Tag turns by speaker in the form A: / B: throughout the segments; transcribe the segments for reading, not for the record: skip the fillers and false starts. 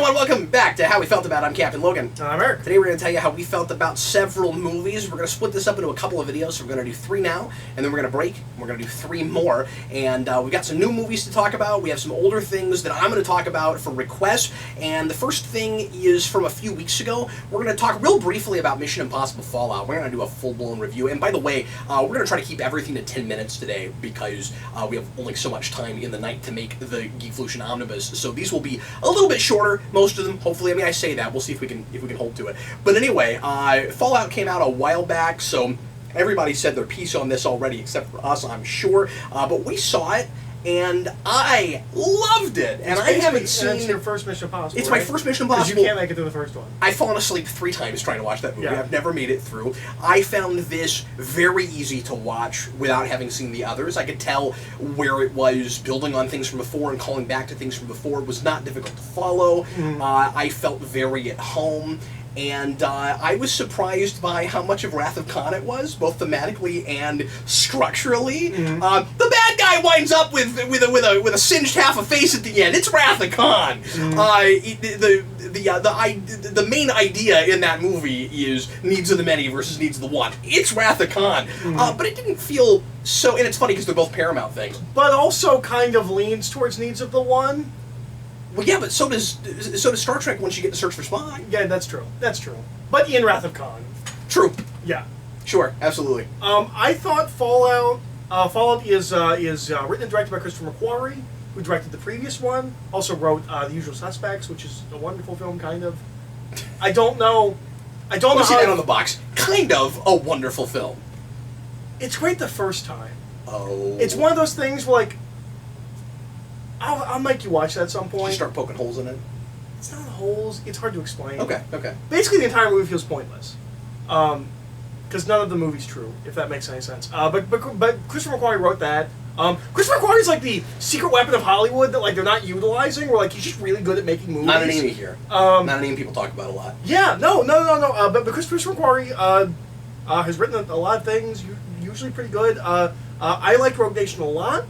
A: everyone, welcome back to How We Felt About It. I'm Captain Logan.
B: I'm Eric.
A: Today we're going to tell you how we felt about several movies. We're going to split this up into a couple of videos, so we're going to do 3 now, and then we're going to break, and we're going to do 3 more. And we've got some new movies to talk about. We have some older things that I'm going to talk about for requests, and the first thing is from a few weeks ago. We're going to talk real briefly about Mission Impossible Fallout. We're going to do a full-blown review, and by the way, we're going to try to keep everything to 10 minutes today because we have only so much time in the night to make the Geekflution Omnibus, so these will be a little bit shorter, most of them, hopefully. I mean, I say that. We'll see if we can hold to it. But anyway, Fallout came out a while back, so everybody said their piece on this already, except for us, I'm sure. But we saw it, and I loved it. And I haven't seen...
B: And it's your first Mission Impossible,
A: It's
B: right?
A: my first Mission Impossible.
B: Because you can't make it through the first one.
A: I've fallen asleep 3 times trying to watch that movie.
B: Yeah.
A: I've never made it through. I found this very easy to watch without having seen the others. I could tell where it was building on things from before and calling back to things from before. It was not difficult to follow. I felt very at home. And I was surprised by how much of Wrath of Khan it was, both thematically and structurally. The bad guy winds up with a singed half a face at the end. It's Wrath of Khan. The main idea in that movie is needs of the many versus needs of the one. It's Wrath of Khan, but it didn't feel so. And it's funny because they're both Paramount things.
B: But also kind of leans towards needs of the one.
A: Well, yeah, but so does Star Trek once you get to Search for Spock.
B: Yeah, that's true. That's true. But in Wrath of Khan.
A: True.
B: Yeah.
A: Sure. Absolutely.
B: I thought Fallout is written and directed by Christopher McQuarrie, who directed the previous one. Also wrote The Usual Suspects, which is a wonderful film, kind of. I don't know
A: See
B: how...
A: that on the box. Kind of a wonderful film.
B: It's great the first time.
A: Oh.
B: It's one of those things where, like, I'll make you watch that at some point.
A: You start poking holes in it.
B: It's not holes. It's hard to explain.
A: Okay.
B: Basically, the entire movie feels pointless, because none of the movie's true. If that makes any sense. But Christopher McQuarrie wrote that. Christopher McQuarrie is like the secret weapon of Hollywood that, like, they're not utilizing. Where, like, he's just really good at making movies.
A: Not a name here. Not a name people talk about a lot.
B: Yeah. No. But Christopher McQuarrie has written a lot of things. Usually pretty good. I like Rogue Nation a lot.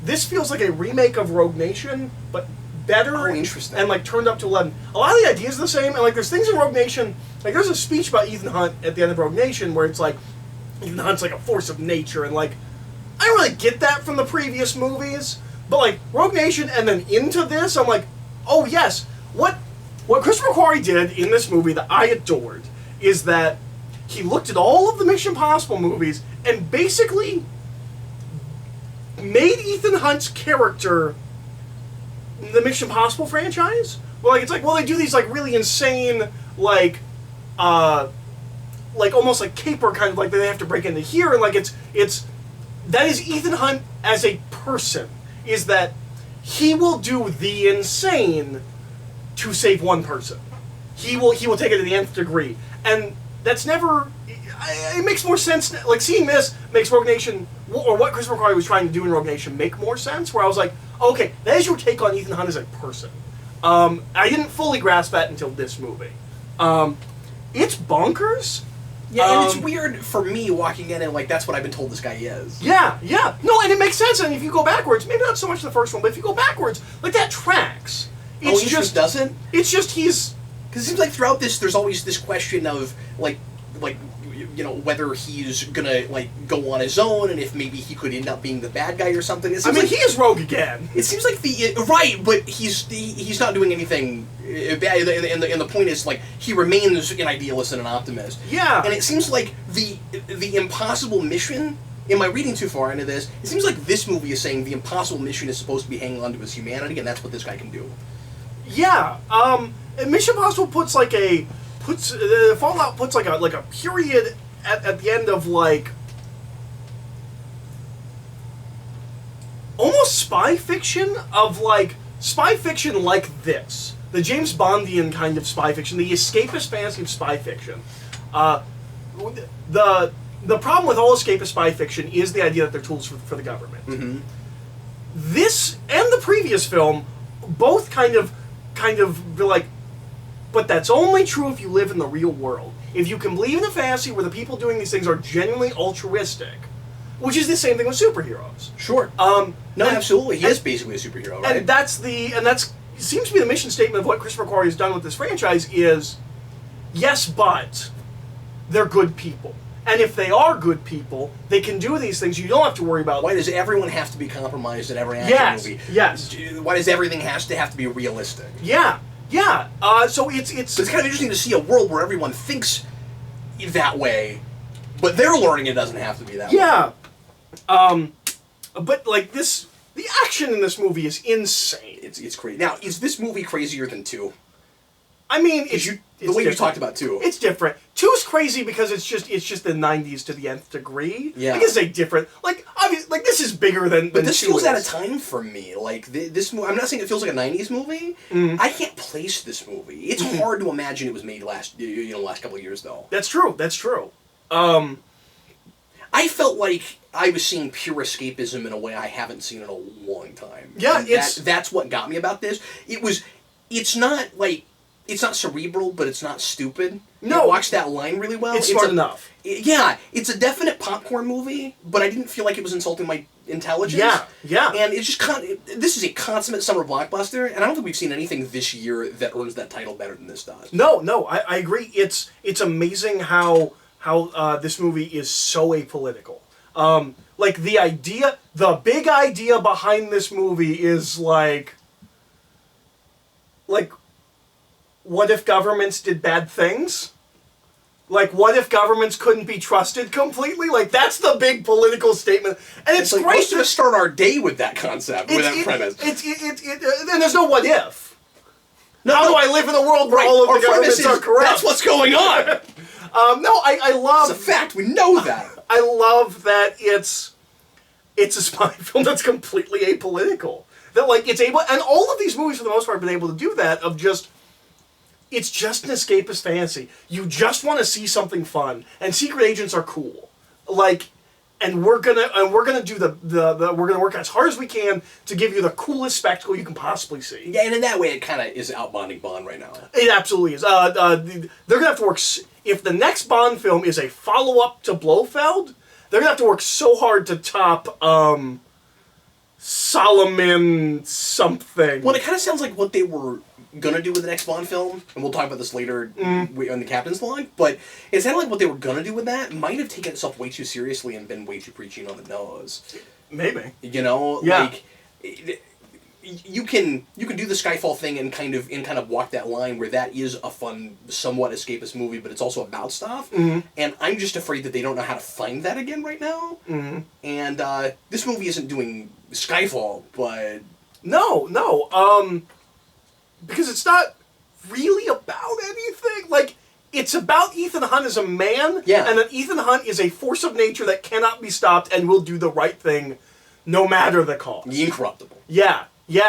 B: This feels like a remake of Rogue Nation, but better.
A: Oh, interesting.
B: And, like, turned up to 11. A lot of the ideas are the same, and, like, there's things in Rogue Nation, like, there's a speech about Ethan Hunt at the end of Rogue Nation where it's like, Ethan Hunt's like a force of nature, and, like, I don't really get that from the previous movies, but, like, Rogue Nation and then into this, I'm like, oh, yes. What Christopher McQuarrie did in this movie that I adored is that he looked at all of the Mission Impossible movies and basically made Ethan Hunt's character the Mission Impossible franchise. Well, like, it's like, well, they do these, like, really insane, like almost like caper kind of, like, they have to break into here, and, like, it's that is Ethan Hunt as a person, is that he will do the insane to save one person. He will take it to the nth degree, and that's never... It makes more sense, like, seeing this makes Rogue Nation, or what Christopher McQuarrie was trying to do in Rogue Nation, make more sense, where I was like, okay, that is your take on Ethan Hunt as a person. I didn't fully grasp that until this movie. It's bonkers.
A: Yeah, and it's weird for me walking in and, like, that's what I've been told this guy is.
B: Yeah. No, and it makes sense, and if you go backwards, maybe not so much the first one, but if you go backwards, like, that tracks.
A: It's just doesn't?
B: It's just he's...
A: Because it seems like throughout this, there's always this question of, like, you know, whether he's gonna, like, go on his own, and if maybe he could end up being the bad guy or something.
B: I mean, he is Rogue again.
A: It seems like right, but he's not doing anything bad, and the point is, like, he remains an idealist and an optimist.
B: Yeah.
A: And it seems like the impossible mission. Am I reading too far into this? It seems like this movie is saying the impossible mission is supposed to be hanging on to his humanity, and that's what this guy can do.
B: Yeah. Mission Impossible Fallout puts like a period at the end of, like, almost spy fiction like this. The James Bondian kind of spy fiction, the escapist fantasy of spy fiction. The problem with all escapist spy fiction is the idea that they're tools for the government.
A: Mm-hmm.
B: This and the previous film both kind of be like, but that's only true if you live in the real world. If you can believe in a fantasy where the people doing these things are genuinely altruistic, which is the same thing with superheroes.
A: Sure. No, absolutely. He is basically a superhero, right?
B: And that's seems to be the mission statement of what Christopher McQuarrie has done with this franchise is, yes, but they're good people. And if they are good people, they can do these things. You don't have to worry about.
A: Why does everyone have to be compromised in every action movie?
B: Yes.
A: Why does everything have to be realistic?
B: Yeah. So it's
A: kind of interesting to see a world where everyone thinks that way, but they're learning it doesn't have to be that way.
B: Yeah. But like this, the action in this movie is insane.
A: It's crazy. Now, is this movie crazier than 2?
B: I mean,
A: the way you talked about 2.
B: It's different. 2's crazy because it's just the 90s to the nth degree.
A: Yeah.
B: I guess they different. Like obviously, like this is bigger than.
A: But this feels out of
B: is.
A: time for me. Like this movie, I'm not saying it feels like a '90s movie. I can't place this movie. It's hard to imagine it was made last couple of years though.
B: That's true.
A: I felt like I was seeing pure escapism in a way I haven't seen in a long time.
B: Yeah,
A: and that's what got me about this. It's not cerebral, but it's not stupid.
B: No.
A: You watch that line really well.
B: It's smart enough.
A: Yeah, it's a definite popcorn movie, but I didn't feel like it was insulting my intelligence.
B: Yeah.
A: And it's just this is a consummate summer blockbuster, and I don't think we've seen anything this year that earns that title better than this does.
B: No, I agree. It's amazing how this movie is so apolitical. Like the big idea behind this movie is like, what if governments did bad things? Like, what if governments couldn't be trusted completely? Like, that's the big political statement, and it's
A: like,
B: great
A: to start our day with that concept, with that premise.
B: And there's no what if. How do I live in a world where all of the governments are corrupt?
A: That's what's going on.
B: I love.
A: It's a fact. We know that.
B: I love that it's a spy film that's completely apolitical. That like it's able, and all of these movies for the most part have been able to do that. It's just an escapist fantasy. You just want to see something fun, and secret agents are cool. And we're gonna do we're gonna work as hard as we can to give you the coolest spectacle you can possibly see.
A: Yeah, and in that way, it kind of is outbonding Bond right now.
B: It absolutely is. They're gonna have to work. If the next Bond film is a follow-up to Blofeld, they're gonna have to work so hard to top Solomon something.
A: Well, it kind of sounds like what they were gonna do with the next Bond film, and we'll talk about this later on the Captain's Log, but it sounded like what they were gonna do with that might have taken itself way too seriously and been way too preaching on the nose.
B: Maybe.
A: Yeah. Like, you can do the Skyfall thing and kind of walk that line where that is a fun, somewhat escapist movie, but it's also about stuff. And I'm just afraid that they don't know how to find that again right now. And this movie isn't doing Skyfall, but
B: no. Because it's not really about anything. Like, it's about Ethan Hunt as a man, and that Ethan Hunt is a force of nature that cannot be stopped and will do the right thing no matter the cost.
A: The incorruptible.
B: Yeah.
A: The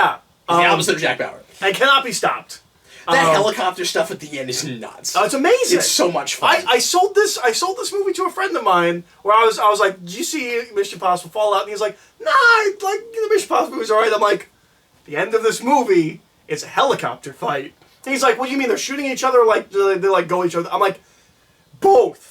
A: opposite of Jack Bauer.
B: And cannot be stopped.
A: That helicopter stuff at the end is nuts.
B: It's amazing.
A: It's so much fun.
B: I sold this movie to a friend of mine where I was like, "Did you see Mission Impossible Fallout?" And he's like, "Nah, the Mission Impossible movie's alright." I'm like, "The end of this movie is a helicopter fight." And he's like, "What do you mean they're shooting each other? Like they like go each other?" I'm like, "Both."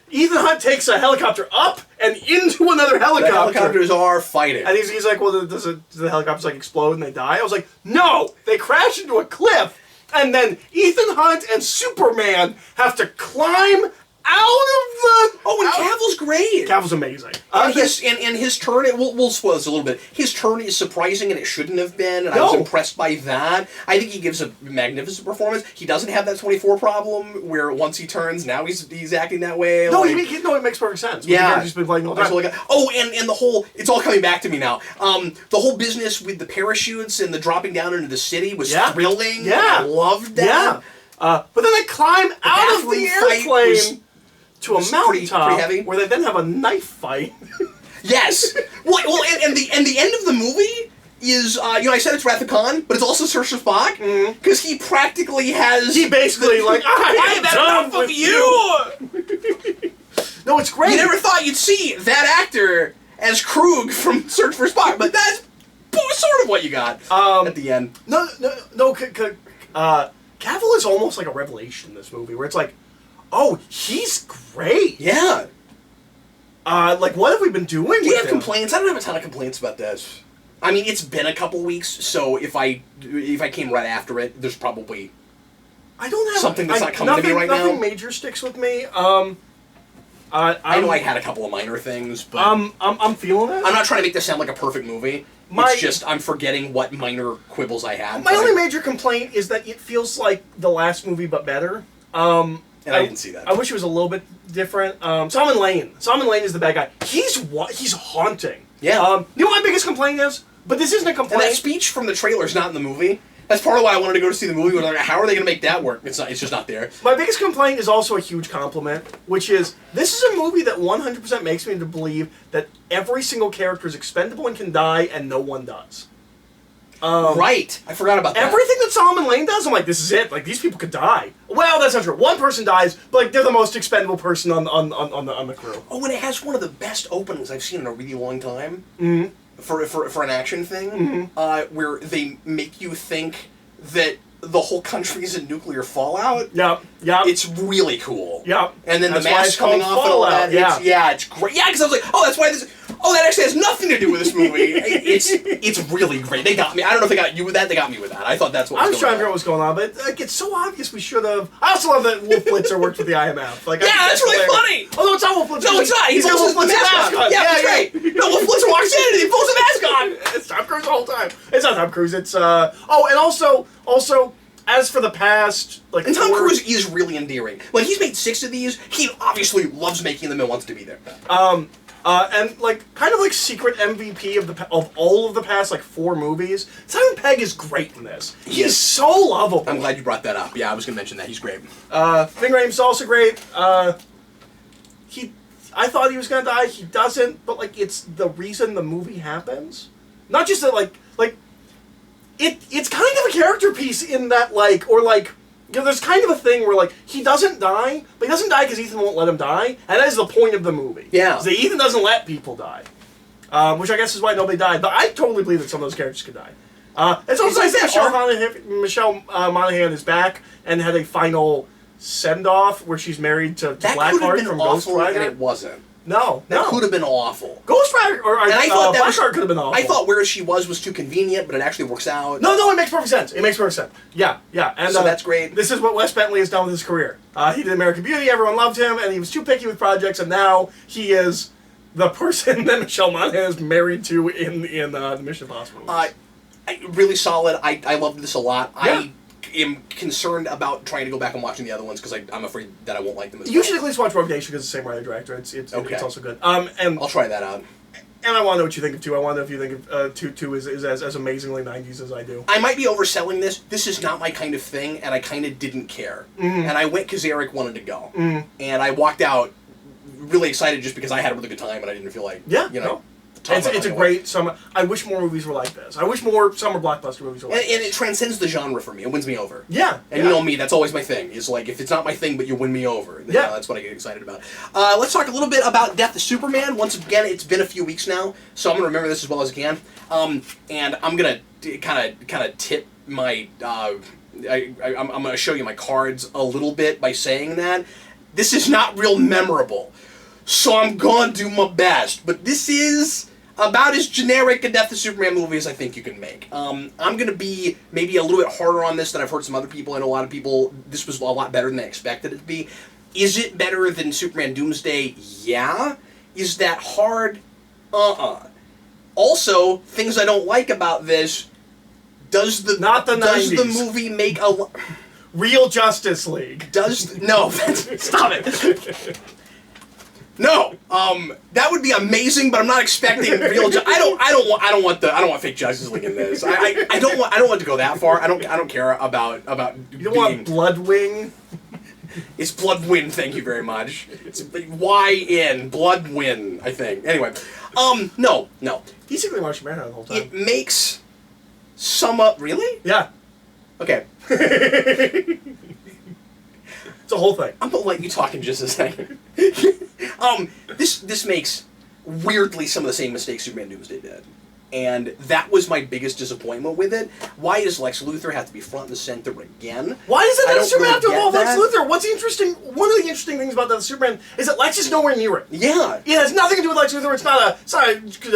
B: Ethan Hunt takes a helicopter up and into another helicopter.
A: The helicopters are fighting.
B: And he's like, well, do the helicopters like explode and they die? I was like, no! They crash into a cliff, and then Ethan Hunt and Superman have to climb out of the...
A: Oh, and Cavill's great!
B: Cavill's amazing.
A: And his turn, we'll spoil this a little bit, his turn is surprising and it shouldn't have been, and I was impressed by that. I think he gives a magnificent performance. He doesn't have that 24 problem, where once he turns, now he's acting that way.
B: No, it makes perfect sense.
A: Yeah.
B: He's been playing all the time.
A: Oh, and the whole, it's all coming back to me now. The whole business with the parachutes and the dropping down into the city was thrilling.
B: Yeah.
A: I loved that.
B: Yeah. But then they climb out of the airplane to a mountaintop where they then have a knife fight.
A: Yes. Well, and the end of the movie is I said it's Wrath of Khan, but it's also Search for Spock because he practically has.
B: He basically like I am done with you. No, it's great.
A: You never thought you'd see that actor as Krug from Search for Spock, but that's sort of what you got at the end.
B: No. Cavill is almost like a revelation in this movie, where it's like, oh, he's great.
A: Yeah.
B: What have we been doing?
A: Do you have complaints? I don't have a ton of complaints about this. I mean, it's been a couple weeks, so if I came right after it, there's probably
B: I don't have
A: something that's not coming to me right now.
B: Nothing major sticks with me.
A: I know I had a couple of minor things, but
B: I'm feeling it.
A: I'm not trying to make this sound like a perfect movie. It's just I'm forgetting what minor quibbles I had.
B: My only major complaint is that it feels like the last movie, but better.
A: And I didn't see that.
B: I wish it was a little bit different. Solomon Lane is the bad guy. He's haunting.
A: Yeah.
B: You know what my biggest complaint is? But this isn't a complaint.
A: And that speech from the trailer is not in the movie. That's part of why I wanted to go to see the movie. Like, how are they going to make that work? It's just not there.
B: My biggest complaint is also a huge compliment, which is this is a movie that 100% makes me to believe that every single character is expendable and can die, and no one does.
A: Right. I forgot about that.
B: Everything that Solomon Lane does, I'm like, this is it. Like, these people could die. Well, that's not true. One person dies, but like they're the most expendable person on the crew.
A: Oh, and it has one of the best openings I've seen in a really long time.
B: Mm-hmm.
A: For an action thing, where they make you think that the whole country's in nuclear fallout.
B: Yep.
A: It's really cool.
B: Yep.
A: And then
B: that's
A: the mask coming off and all that.
B: Yeah.
A: It's great. Yeah, because I was like, oh, that's why this. Oh, that actually has nothing to do with this movie. It's really great. They got me. I don't know if they got you with that. They got me with that. I thought that's what
B: I
A: was
B: was
A: going
B: trying to figure out what's going on, but like, it's so obvious we should have. I also love that Wolf Blitzer worked with the IMF. Like,
A: yeah, that's really funny.
B: Oh no, it's not Wolf Blitzer.
A: No, it's not. He pulls the mask on. Yeah, that's right. No, Wolf Blitzer walks in and he pulls the mask on.
B: It's Tom Cruise the whole time. It's not Tom Cruise. It's Oh, and also. As for the past, like,
A: and Tom Cruise is really endearing. Like, he's made 6 of these. He obviously loves making them and wants to be there.
B: And like kind of like secret MVP of all of the past like 4 movies. Simon Pegg is great in this. He's so lovable.
A: I'm glad you brought that up. Yeah, I was going to mention that. He's great.
B: Ving Rhames also great. I thought he was gonna die. He doesn't. But like, it's the reason the movie happens. Not just that like. It's kind of a character piece in that, like, or like, you know, there's kind of a thing where, like, he doesn't die, but he doesn't die because Ethan won't let him die, and that is the point of the movie.
A: Yeah.
B: So Ethan doesn't let people die, which I guess is why nobody died, but I totally believe that some of those characters could die. It's also nice that Michelle Monaghan is back and had a final send-off where she's married to Blackheart from Ghost Rider.
A: And it wasn't.
B: No.
A: That could have been awful.
B: Ghost Rider,
A: and I thought
B: Blackheart could have been awful.
A: I thought where she was too convenient, but it actually works out.
B: No, it makes perfect sense. Yeah. And
A: so that's great.
B: This is what Wes Bentley has done with his career. He did American Beauty, everyone loved him, and he was too picky with projects, and now he is the person that Michelle Monaghan is married to in the Mission Impossible movies.
A: Really solid. I loved this a lot.
B: Yeah.
A: I am concerned about trying to go back and watching the other ones because I'm afraid that I won't like them as
B: You
A: well.
B: should at least watch Rogue Nation because it's the same writer director. It's also good. And
A: I'll try that out.
B: And I want to know what you think of 2. I want to know if you think of 2 is as amazingly 90s as I do.
A: I might be overselling this. This is not my kind of thing, and I kind of didn't care.
B: Mm-hmm.
A: And I went because Eric wanted to go.
B: Mm-hmm.
A: And I walked out really excited just because I had a really good time and I didn't feel like,
B: It's a great summer. I wish more movies were like this. I wish more summer blockbuster movies were like this.
A: And it transcends the genre for me. It wins me over.
B: Yeah.
A: And you know me, that's always my thing. It's like, if it's not my thing, but you win me over. Then, that's what I get excited about. Let's talk a little bit about Death of Superman. Once again, it's been a few weeks now, so I'm going to remember this as well as I can. And I'm going to kind of tip my... I'm going to show you my cards a little bit by saying that. This is not real memorable, so I'm going to do my best. But this is... about as generic a Death of Superman movie as I think you can make. I'm going to be maybe a little bit harder on this than I've heard some other people. I know a lot of people, this was a lot better than they expected it to be. Is it better than Superman Doomsday? Yeah. Is that hard? Also, things I don't like about this, does the movie make a...
B: Real Justice League.
A: No, stop it. No, that would be amazing, but I'm not expecting real. I don't want fake Justice League in this. I don't want to go that far. I don't care about.
B: You don't want Bloodwing.
A: It's Bloodwin. Thank you very much. It's Y-N Bloodwin. I think. Anyway, no.
B: He's secretly Martian Manhunter the whole time.
A: It makes some up. Really?
B: Yeah.
A: Okay.
B: It's a whole thing.
A: I'm gonna let you talk in just a second. This makes weirdly some of the same mistakes Superman Doomsday did. And that was my biggest disappointment with it. Why does Lex Luthor have to be front and center again?
B: Why does it
A: I
B: that
A: don't
B: Superman have to
A: really
B: involve
A: get
B: Lex
A: that.
B: Luthor? What's interesting? One of the interesting things about that Superman is that Lex is nowhere near it.
A: Yeah.
B: It has nothing to do with Lex Luthor. It's not a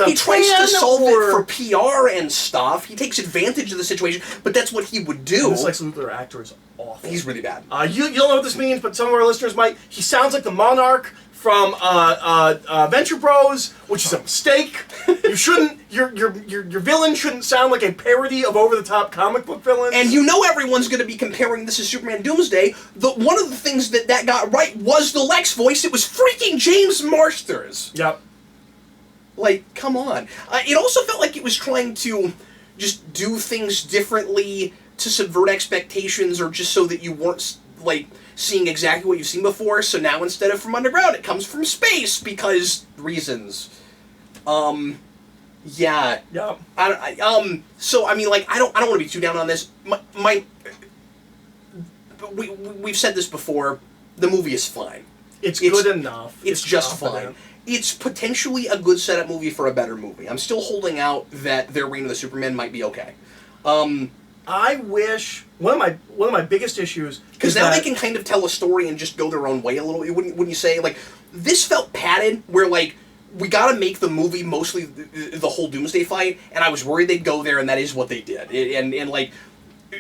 A: He tries to
B: plan
A: solve
B: or...
A: it for PR and stuff. He takes advantage of the situation, but that's what he would do.
B: And this Lex Luthor actor is awful.
A: He's really bad.
B: You don't know what this means, but some of our listeners might. He sounds like the Monarch from Venture Bros, which is a mistake. You shouldn't. Your villain shouldn't sound like a parody of over-the-top comic book villains.
A: And you know everyone's going to be comparing this to Superman Doomsday. One of the things that got right was the Lex voice. It was freaking James Marsters.
B: Yep.
A: Like, come on. It also felt like it was trying to just do things differently to subvert expectations, or just so that you weren't, like, seeing exactly what you've seen before. So now instead of from underground, it comes from space because reasons. Yeah.
B: Yep.
A: So I mean, like, I don't want to be too down on this. We've said this before. The movie is fine.
B: It's good enough.
A: It's just
B: confident.
A: fine. It's potentially a good setup movie for a better movie. I'm still holding out that their Reign of the Supermen might be okay.
B: I wish one of my biggest issues
A: Because now they can kind of tell a story and just go their own way a little. Wouldn't you say? Like, this felt padded, where, like, we gotta make the movie mostly the whole Doomsday fight, and I was worried they'd go there, and that is what they did. And like,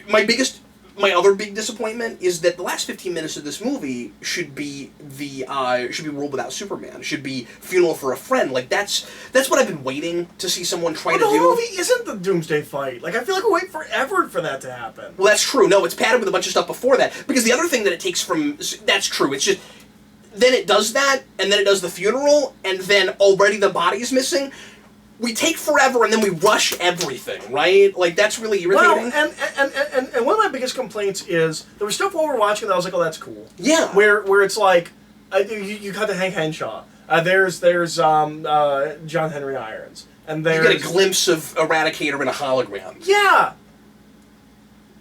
A: my other big disappointment is that the last 15 minutes of this movie should be World Without Superman. Should be Funeral for a Friend. Like, that's what I've been waiting to see someone try to do.
B: The whole movie isn't the Doomsday fight. Like, I feel like we wait forever for that to happen.
A: Well, that's true. No, it's padded with a bunch of stuff before that. Because the other thing that it takes from... That's true. It's just... Then it does that, and then it does the funeral, and then already the body's missing. We take forever, and then we rush everything, right? Like, that's really irritating.
B: Well, and one of my biggest complaints is there was stuff while we were watching that I was like, oh, that's cool.
A: Yeah.
B: Where it's like, you cut to Hank Henshaw. There's John Henry Irons. And there's...
A: You get a glimpse of Eradicator in a hologram.
B: Yeah.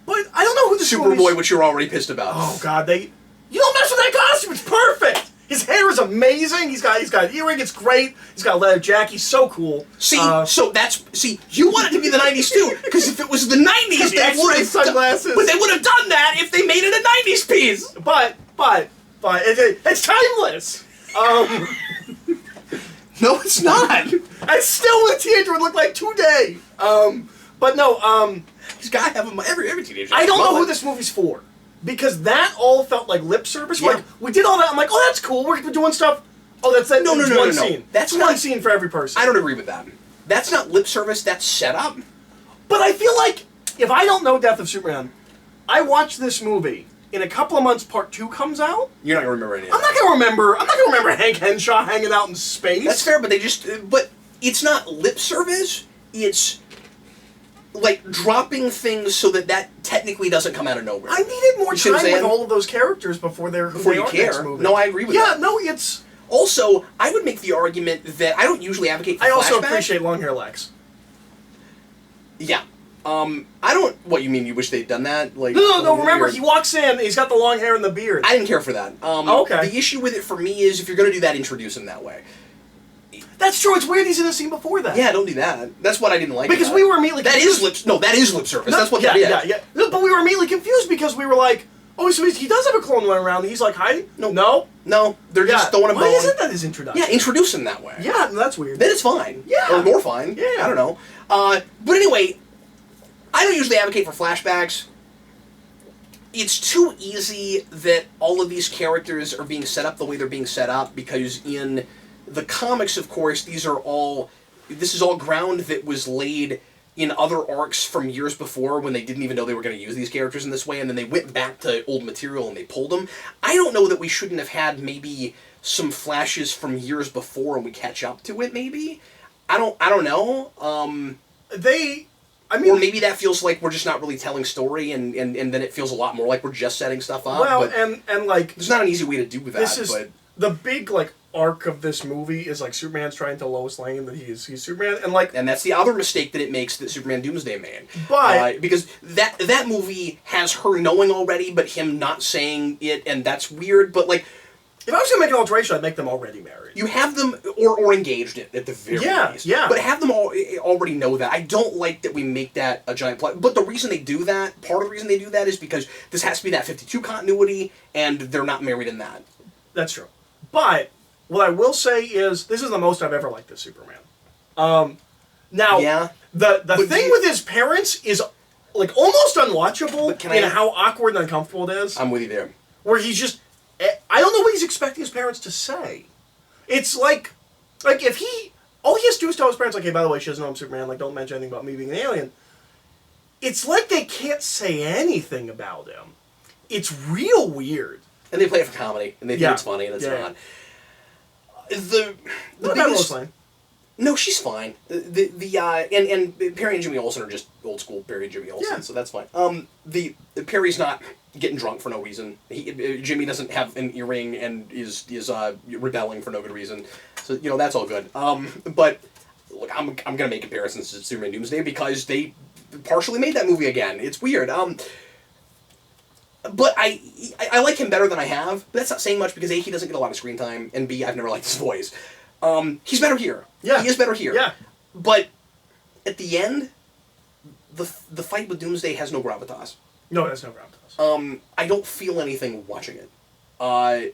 B: But I don't know who the
A: Superboy, which you're already pissed about.
B: Oh, God, You don't mess with that costume. It's perfect. His hair is amazing. He's got an earring. It's great. He's got a leather jacket. He's so cool.
A: See, you want it to be the '90s too, because if it was the '90s, they would have
B: sunglasses.
A: But they would have done that if they made it a '90s piece.
B: But it's timeless.
A: No, it's not.
B: It's still what a teenager would look like today. But no.
A: He's got to have them. Every teenager.
B: I don't know who this movie's for. Because that all felt like lip service. Yeah. Like, we did all that. I'm like, oh, that's cool. We're doing stuff. Oh, that's that.
A: No.
B: One scene.
A: That's
B: one scene for every person.
A: I don't agree with that. That's not lip service. That's setup.
B: But I feel like if I don't know Death of Superman, I watch this movie. In a couple of months, Part 2 comes out.
A: You're not gonna remember any of
B: I'm
A: that.
B: not gonna remember Hank Henshaw hanging out in space.
A: That's fair, but but it's not lip service. It's like dropping things so that technically doesn't come out of nowhere.
B: I needed more time with all of those characters before you
A: care.
B: Next movie.
A: No, I agree with that.
B: Yeah, no, it's...
A: Also, I would make the argument that I don't usually advocate for flashbacks.
B: I also appreciate long hair Lex.
A: Yeah. I don't... What, you mean you wish they'd done that? Like,
B: No, remember, he walks in, he's got the long hair and the beard.
A: I didn't care for that.
B: Okay.
A: The issue with it for me is if you're going to do that, introduce him that way.
B: That's true. It's weird he's in a scene before that.
A: Yeah, don't do that. That's what I didn't like.
B: Because we were immediately
A: confused. That is lip service. That's what they did.
B: Yeah. No, but we were immediately confused because we were like, oh, so he does have a clone running around. He's like hiding? No. They're just throwing a bone. Why isn't that his introduction?
A: Yeah, introduce him that way.
B: Yeah, that's weird.
A: Then it's fine.
B: Yeah.
A: Or more fine.
B: Yeah.
A: I don't know. But anyway, I don't usually advocate for flashbacks. It's too easy that all of these characters are being set up the way they're being set up because in the comics, of course, this is all ground that was laid in other arcs from years before when they didn't even know they were going to use these characters in this way, and then they went back to old material and they pulled them. I don't know that we shouldn't have had maybe some flashes from years before and we catch up to it, maybe? I don't know. Or maybe that feels like we're just not really telling story, and then it feels a lot more like we're just setting stuff up.
B: Well,
A: but
B: and like...
A: There's not an easy way to do that, but...
B: The big, like, arc of this movie is, like, Superman's trying to Lois Lane that he's Superman, and, like...
A: And that's the other mistake that it makes that Superman Doomsday made.
B: But...
A: because that movie has her knowing already, but him not saying it, and that's weird, but, like...
B: If I was going to make an alteration, I'd make them already married.
A: You have them, or engaged at the very least.
B: Yeah.
A: But have them all already know that. I don't like that we make that a giant plot. But the reason they do that, part of the reason they do that is because this has to be that 52 continuity, and they're not married in that.
B: That's true. But what I will say is, this is the most I've ever liked this Superman. Now,
A: Yeah.
B: the thing with his parents is like almost unwatchable
A: I-
B: in how awkward and uncomfortable it is.
A: I'm with you there.
B: Where he's just, I don't know what he's expecting his parents to say. It's like if all he has to do is tell his parents, like, hey, by the way, she doesn't know I'm Superman, like, don't mention anything about me being an alien. It's like they can't say anything about him. It's real weird.
A: And they play it for comedy, and they think it's funny, and it's not. The biggest... No, she's fine. And Perry and Jimmy Olsen are just old school Perry and Jimmy Olsen, so that's fine. The Perry's not getting drunk for no reason. Jimmy doesn't have an earring and is rebelling for no good reason. So that's all good. But look, I'm gonna make comparisons to Superman Doomsday because they partially made that movie again. It's weird. But I like him better than I have. But that's not saying much because A, he doesn't get a lot of screen time, and B, I've never liked his voice. He's better here.
B: Yeah.
A: He is better here.
B: Yeah.
A: But at the end, the fight with Doomsday has no gravitas.
B: No, that's no gravitas.
A: I don't feel anything watching it.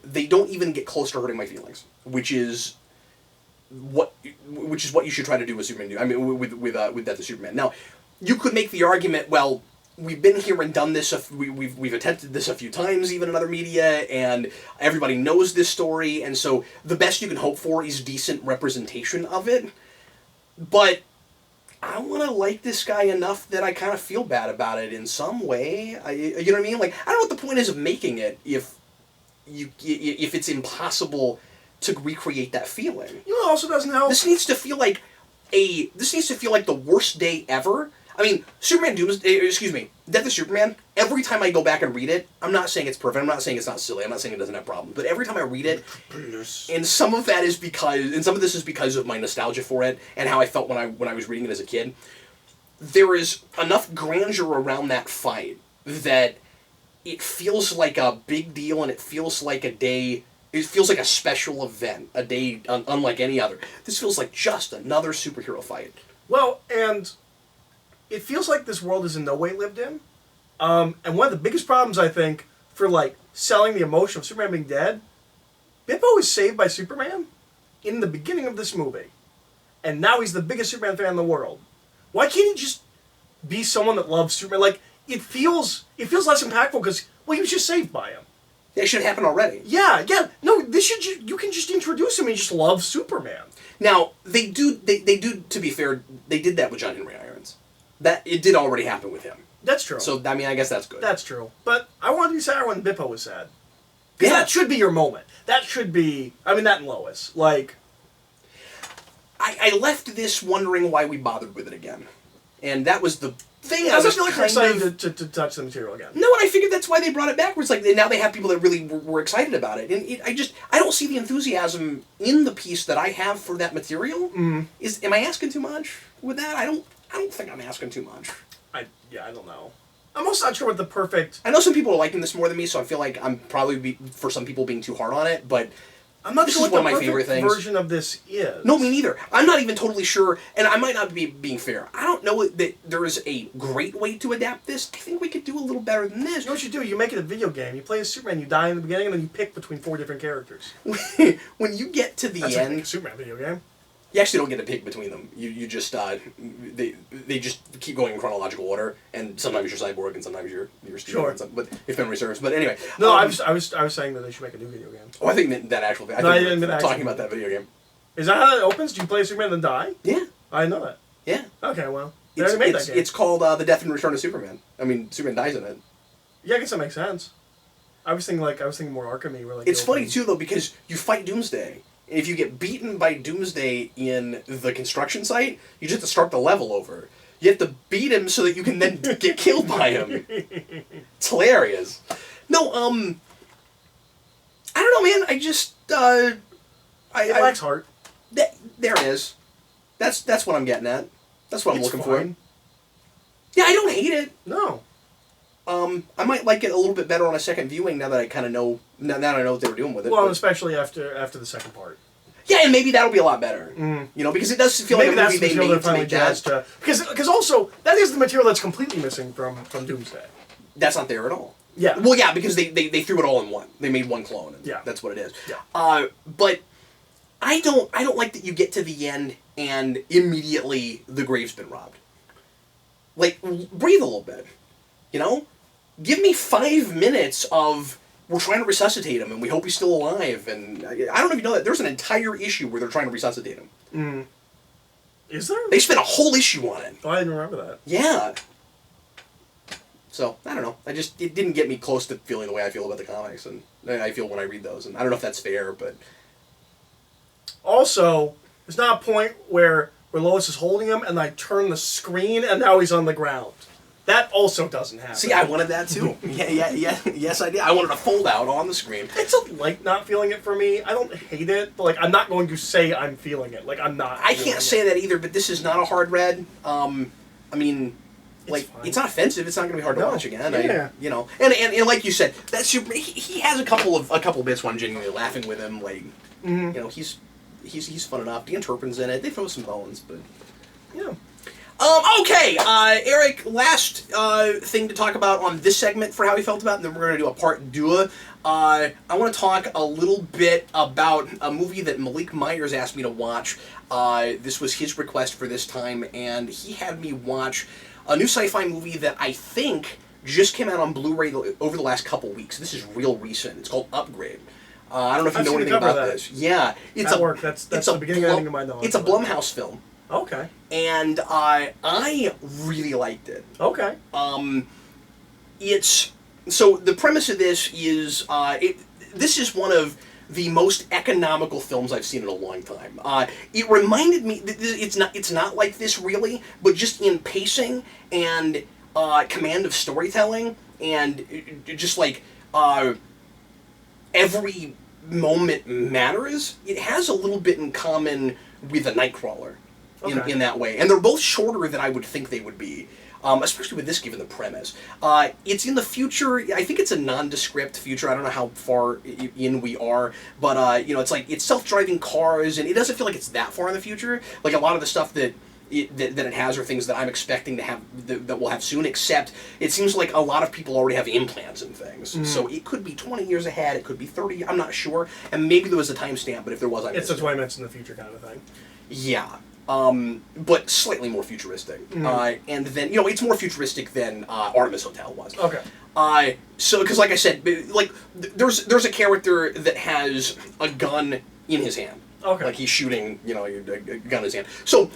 A: They don't even get close to hurting my feelings, which is what you should try to do with Superman. I mean, with Death of Superman. Now, you could make the argument, well, we've been here and done this. We've attempted this a few times, even in other media, and everybody knows this story, and so the best you can hope for is decent representation of it. But I want to like this guy enough that I kind of feel bad about it in some way. You know what I mean? Like, I don't know what the point is of making it if it's impossible to recreate that feeling.
B: You know what also doesn't help?
A: This needs to feel like the worst day ever. I mean, Death of Superman, every time I go back and read it, I'm not saying it's perfect, I'm not saying it's not silly, I'm not saying it doesn't have problems, but every time I read it, and some of this is because of my nostalgia for it, and how I felt when I was reading it as a kid, there is enough grandeur around that fight that it feels like a big deal, and it feels like a day, it feels like a special event, a day unlike any other. This feels like just another superhero fight.
B: Well, and it feels like this world is in no way lived in. And one of the biggest problems, I think, for, like, selling the emotion of Superman being dead, Bippo is saved by Superman in the beginning of this movie. And now he's the biggest Superman fan in the world. Why can't he just be someone that loves Superman? Like, it feels less impactful because, well, he was just saved by him.
A: It should happen already.
B: Yeah. No, you can just introduce him and just love Superman.
A: Now, they do, to be fair, they did that with John Henry Irons. That it did already happen with him.
B: That's true.
A: So, I mean, I guess that's good.
B: That's true. But I wanted to be sad when Bippo was sad. Because that should be your moment. That should be, I mean, that and Lois. Like,
A: I left this wondering why we bothered with it again. And that was the thing.
B: I doesn't feel like you're excited to touch the material again.
A: No, and I figured that's why they brought it backwards. Like, now they have people that really were excited about it. And I don't see the enthusiasm in the piece that I have for that material. Am I asking too much with that? I don't think I'm asking too much.
B: I don't know. I'm also not sure what the perfect...
A: I know some people are liking this more than me, so I feel like I'm probably, for some people, being too hard on it, but
B: I'm not sure what
A: one
B: the
A: of my favorite
B: perfect
A: things.
B: version of this is.
A: No, me neither. I'm not even totally sure, and I might not be being fair. I don't know that there is a great way to adapt this. I think we could do a little better than this.
B: You know what you do? You make it a video game. You play as Superman, you die in the beginning, and then you pick between 4 different characters.
A: When you get to the end...
B: like a Superman video game.
A: You actually don't get to pick between them. You just they just keep going in chronological order, and sometimes you're Cyborg and sometimes you're Steve.
B: Sure.
A: But if memory serves. But anyway.
B: No, I was saying that they should make a new video game.
A: Oh, I think that actual. I think we're talking about that video game.
B: Is that how it opens? Do you play Superman and then die?
A: Yeah.
B: I didn't know that.
A: Yeah.
B: Okay, well, they already made that game.
A: It's called The Death and Return of Superman. I mean, Superman dies in it.
B: Yeah, I guess that makes sense. I was thinking more Arkham-y. Where, like,
A: it's funny too though because you fight Doomsday. And if you get beaten by Doomsday in the construction site, you just have to start the level over. You have to beat him so that you can then get killed by him. It's hilarious. No, I don't know, man. I just,
B: it lacks heart.
A: There it is. That's what I'm getting at. That's what I'm looking for. Yeah, I don't hate it.
B: No.
A: I might like it a little bit better on a second viewing now that I kind of know. Now that I know what they were doing with it.
B: Well,
A: but,
B: especially after the second part.
A: yeah, and maybe that'll be a lot better. You know, because it does feel
B: Maybe
A: like a
B: that's
A: movie
B: the
A: they
B: material
A: made
B: they're
A: to
B: finally
A: make that.
B: jazzed to. Because also that is the material that's completely missing from Doomsday.
A: That's not there at all.
B: Yeah.
A: Well, yeah, because they threw it all in one. They made one clone. And
B: Yeah.
A: That's what it is.
B: Yeah.
A: But I don't like that you get to the end and immediately the grave's been robbed. Like, breathe a little bit. You know? Give me 5 minutes of we're trying to resuscitate him and we hope he's still alive. And I don't know if you know that there's an entire issue where they're trying to resuscitate him.
B: Is there?
A: They spent a whole issue on it.
B: Oh, I didn't remember that.
A: Yeah. So, I don't know. It didn't get me close to feeling the way I feel about the comics, and I feel when I read those. And I don't know if that's fair, but...
B: Also, there's not a point where Lois is holding him and I turn the screen and now he's on the ground. That also doesn't happen.
A: See, I wanted that too. Yeah, yes I did. I wanted a fold out on the screen.
B: It's a like not feeling it for me. I don't hate it, but like I'm not going to say I'm feeling it. Like I'm not.
A: I can't say that either, but this is not a hard read. I mean, like it's not offensive. It's not going to be hard to watch again.
B: Yeah.
A: You know, and like you said, that's he has a couple bits where I'm genuinely laughing with him. Like, you know, he's fun enough. Dan Turpin's in it. They throw some bones, but
B: Yeah.
A: Okay, Eric, last thing to talk about on this segment for how he felt about it, and then we're going to do a part deux. I want to talk a little bit about a movie that Malik Myers asked me to watch. This was his request for this time, and he had me watch a new sci-fi movie that I think just came out on Blu-ray over the last couple weeks. This is real recent. It's called Upgrade. I don't know if you
B: I've
A: know
B: seen
A: anything
B: the cover
A: about
B: of that.
A: this. Yeah, it's
B: That
A: a
B: work. That's
A: it's
B: the beginning of ending of my knowledge.
A: It's a Blumhouse film.
B: Okay.
A: And I really liked it.
B: Okay.
A: It's so the premise of this is this is one of the most economical films I've seen in a long time. It reminded me it's not like this really, but just in pacing and command of storytelling and just like every moment matters. It has a little bit in common with a Nightcrawler. In that way. And they're both shorter than I would think they would be, especially with this given the premise. It's in the future. I think it's a nondescript future. I don't know how far in we are, but you know, it's self-driving cars, and it doesn't feel like it's that far in the future. Like a lot of the stuff that it has are things that I'm expecting to have that we'll have soon, except it seems like a lot of people already have implants and things. So it could be 20 years ahead, it could be 30, I'm not sure. And maybe there was a timestamp, but if there was, I missed
B: It's a
A: it.
B: 20 minutes in the future kind of thing.
A: Yeah. But slightly more futuristic. And then, you know, it's more futuristic than Artemis Hotel was.
B: Okay.
A: So, because like I said, like, there's a character that has a gun in his hand.
B: Okay.
A: Like he's shooting, you know, a gun in his hand. So,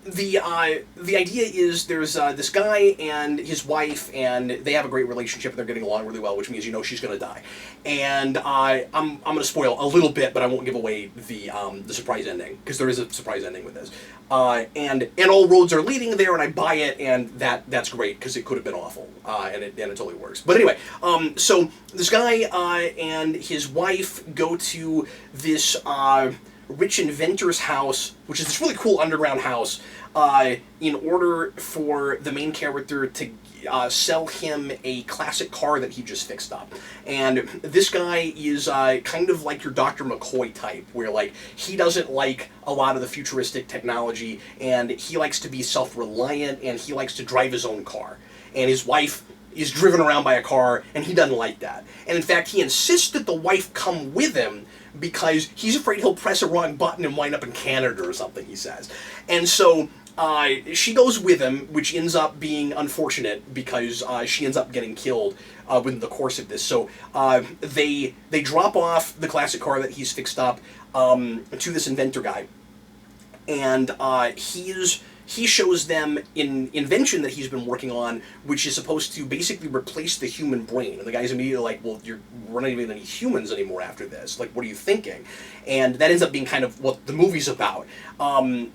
A: the idea is there's this guy and his wife, and they have a great relationship, and they're getting along really well, which means you know she's going to die. And I'm going to spoil a little bit, but I won't give away the surprise ending, because there is a surprise ending with this. And all roads are leading there, and I buy it, and that's great, because it could have been awful, and it totally works. But anyway, so this guy and his wife go to this rich inventor's house, which is this really cool underground house, in order for the main character to sell him a classic car that he just fixed up. And this guy is kind of like your Dr. McCoy type, where like he doesn't like a lot of the futuristic technology, and he likes to be self-reliant, and he likes to drive his own car. And his wife is driven around by a car, and he doesn't like that. And in fact, he insists that the wife come with him because he's afraid he'll press a wrong button and wind up in Canada or something, he says. And so she goes with him, which ends up being unfortunate because she ends up getting killed within the course of this. So they drop off the classic car that he's fixed up to this inventor guy. And he shows them an invention that he's been working on, which is supposed to basically replace the human brain. And the guy's immediately like, well, we're not even any humans anymore after this. Like, what are you thinking? And that ends up being kind of what the movie's about,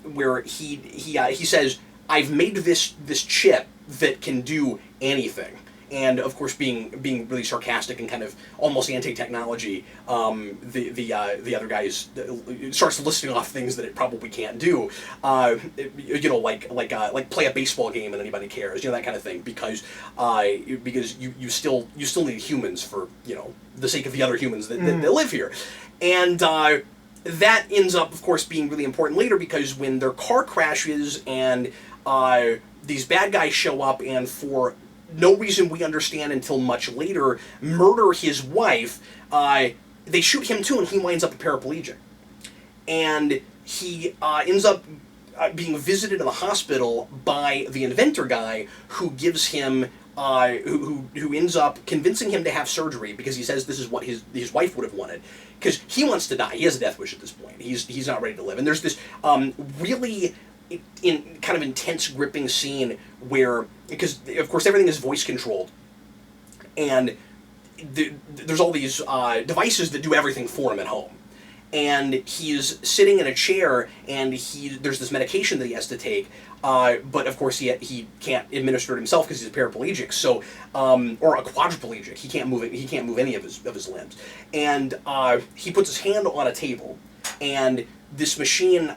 A: where he says, I've made this chip that can do anything. and of course being really sarcastic and kind of almost anti-technology, the other guy starts listing off things that it probably can't do, like play a baseball game and anybody cares, that kind of thing, because you still need humans for the sake of the other humans that live here, and that ends up, of course, being really important later, because when their car crashes and these bad guys show up and for no reason we understand until much later murder his wife, they shoot him too, and he winds up a paraplegic. And he ends up being visited in the hospital by the inventor guy, who gives him who ends up convincing him to have surgery, because he says this is what his wife would have wanted, because he wants to die. He has a death wish at this point. He's not ready to live. And there's this really kind of intense, gripping scene where, because of course everything is voice controlled, and there's all these devices that do everything for him at home. And he's sitting in a chair, and there's this medication that he has to take, but of course he can't administer it himself because he's a paraplegic, so or a quadriplegic. He can't move it. He can't move any of his limbs. And he puts his hand on a table, and this machine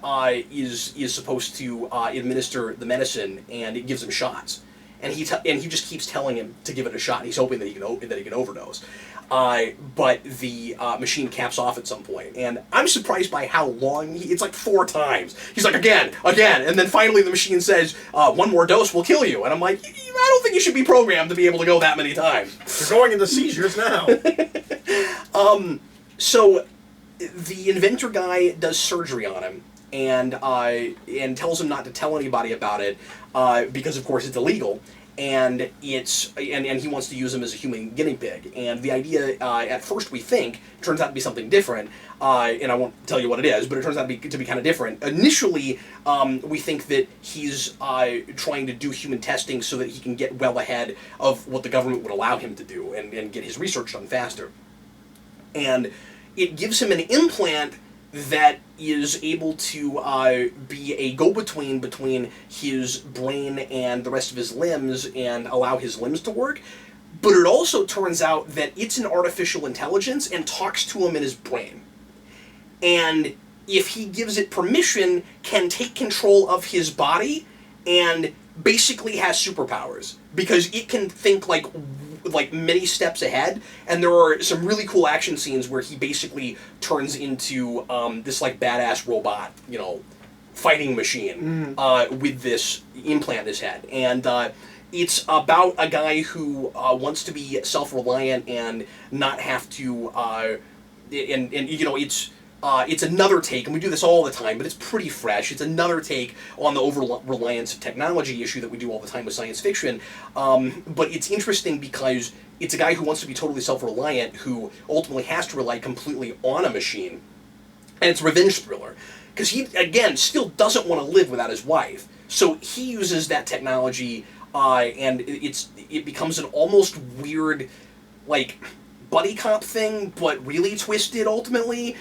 A: is supposed to administer the medicine, and it gives him shots. And he just keeps telling him to give it a shot. And he's hoping that he can overdose. But the machine caps off at some point, and I'm surprised by how long it's like 4 times. He's like, again, and then finally the machine says, 1 more dose will kill you. And I'm like, I don't think you should be programmed to be able to go that many times.
B: You're going into seizures now.
A: So the inventor guy does surgery on him, and tells him not to tell anybody about it, because of course it's illegal. And he wants to use him as a human guinea pig. And the idea, at first we think, turns out to be something different. And I won't tell you what it is, but it turns out to be kind of different. Initially, we think that he's trying to do human testing so that he can get well ahead of what the government would allow him to do, and get his research done faster. And it gives him an implant that is able to be a go-between between his brain and the rest of his limbs and allow his limbs to work. But it also turns out that it's an artificial intelligence and talks to him in his brain. And if he gives it permission, can take control of his body and basically has superpowers, because it can think like many steps ahead, and there are some really cool action scenes where he basically turns into this like badass robot, fighting machine with this implant in his head. And it's about a guy who wants to be self-reliant and not have to, it's another take, and we do this all the time, but it's pretty fresh. It's another take on the over-reliance of technology issue that we do all the time with science fiction. But it's interesting because it's a guy who wants to be totally self-reliant, who ultimately has to rely completely on a machine. And it's a revenge thriller, because he, again, still doesn't want to live without his wife. So he uses that technology, and it becomes an almost weird, buddy cop thing, but really twisted ultimately,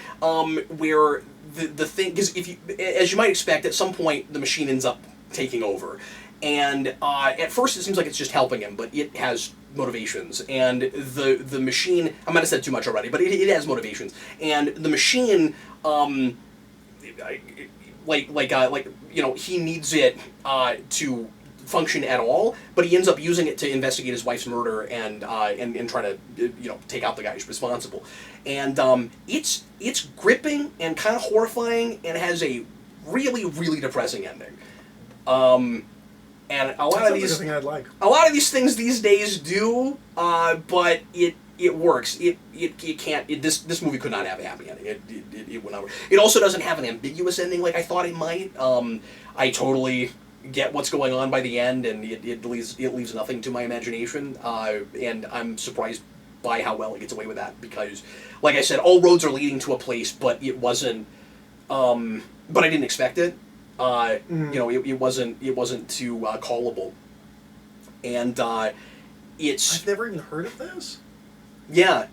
A: where the thing, because as you might expect, at some point the machine ends up taking over, and at first it seems like it's just helping him, but it has motivations, and the machine, I might have said too much already, but it has motivations, and the machine, he needs it to function at all, but he ends up using it to investigate his wife's murder and try to take out the guy who's responsible. And it's gripping and kind of horrifying, and has a really, really depressing ending. And a lot of these
B: I'd like.
A: A lot of these things these days do, but it works. It can't. This movie could not have a happy ending. It would not work. It also doesn't have an ambiguous ending like I thought it might. I totally get what's going on by the end, and it leaves nothing to my imagination, and I'm surprised by how well it gets away with that, because, like I said, all roads are leading to a place, but it wasn't, but I didn't expect it. It wasn't too callable, and
B: I've never even heard of this.
A: Yeah.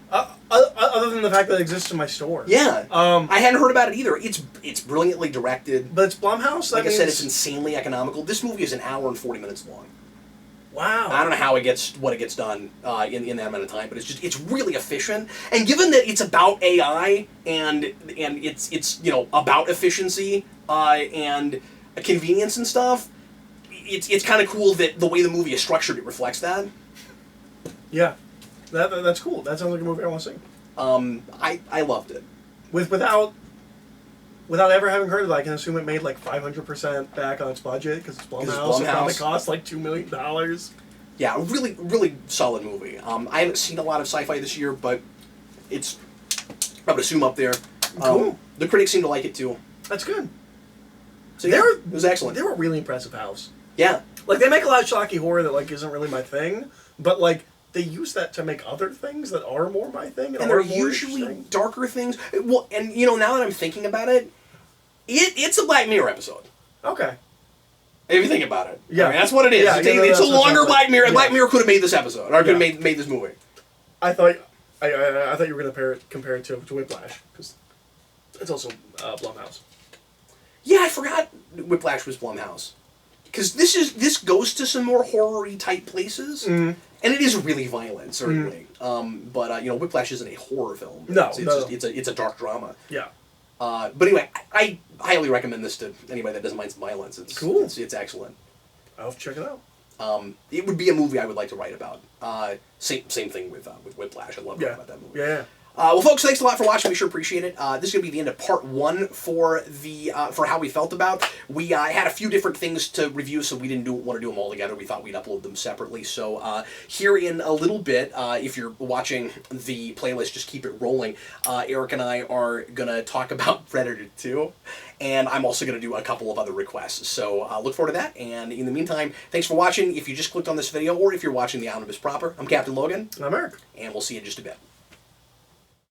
B: Other than the fact that it exists in my store.
A: Yeah. I hadn't heard about it either. It's brilliantly directed.
B: But it's Blumhouse?
A: Like I said, it's insanely economical. This movie is an hour and 40 minutes long.
B: Wow.
A: I don't know how it gets done in that amount of time, but it's really efficient. And given that it's about AI and it's about efficiency and convenience and stuff, it's kind of cool that the way the movie is structured, it reflects that.
B: Yeah, that's cool. That sounds like a movie I want to see.
A: I loved it.
B: Without ever having heard of it, I can assume it made like 500% back on its budget because it's Blumhouse. It probably cost like $2 million.
A: Yeah, a really, really solid movie. I haven't seen a lot of sci-fi this year, but it's, I would assume, up there.
B: Cool.
A: The critics seem to like it too.
B: That's good.
A: So yeah, it was excellent.
B: They were a really impressive house.
A: Yeah.
B: Like, they make a lot of schlocky horror that like isn't really my thing, but like they use that to make other things that are more my thing.
A: And they're usually darker things. Well, and now that I'm thinking about it, it's a Black Mirror episode.
B: Okay.
A: If you think about it.
B: Yeah.
A: I mean, that's what it is.
B: Yeah,
A: it's a longer Black Mirror.
B: Yeah.
A: Black Mirror could have made this episode, or could have made this movie.
B: I thought you were going to compare it to Whiplash, because it's also Blumhouse.
A: Yeah, I forgot Whiplash was Blumhouse. Because this goes to some more horror-y type places, and it is really violent, certainly. But Whiplash isn't a horror film.
B: No,
A: it's a dark drama.
B: Yeah.
A: But anyway, I highly recommend this to anybody that doesn't mind some violence. It's
B: cool.
A: It's excellent.
B: I'll have to check it out.
A: It would be a movie I would like to write about. Same thing with Whiplash. I love writing about that movie.
B: Yeah.
A: Well, folks, thanks a lot for watching. We sure appreciate it. This is going to be the end of part 1 for how we felt about. We had a few different things to review, so we didn't want to do them all together. We thought we'd upload them separately. So here in a little bit, if you're watching the playlist, just keep it rolling. Eric and I are going to talk about Predator 2, and I'm also going to do a couple of other requests. So look forward to that. And in the meantime, thanks for watching. If you just clicked on this video, or if you're watching the Omnibus proper, I'm Captain Logan.
B: And I'm Eric.
A: And we'll see you in just a bit.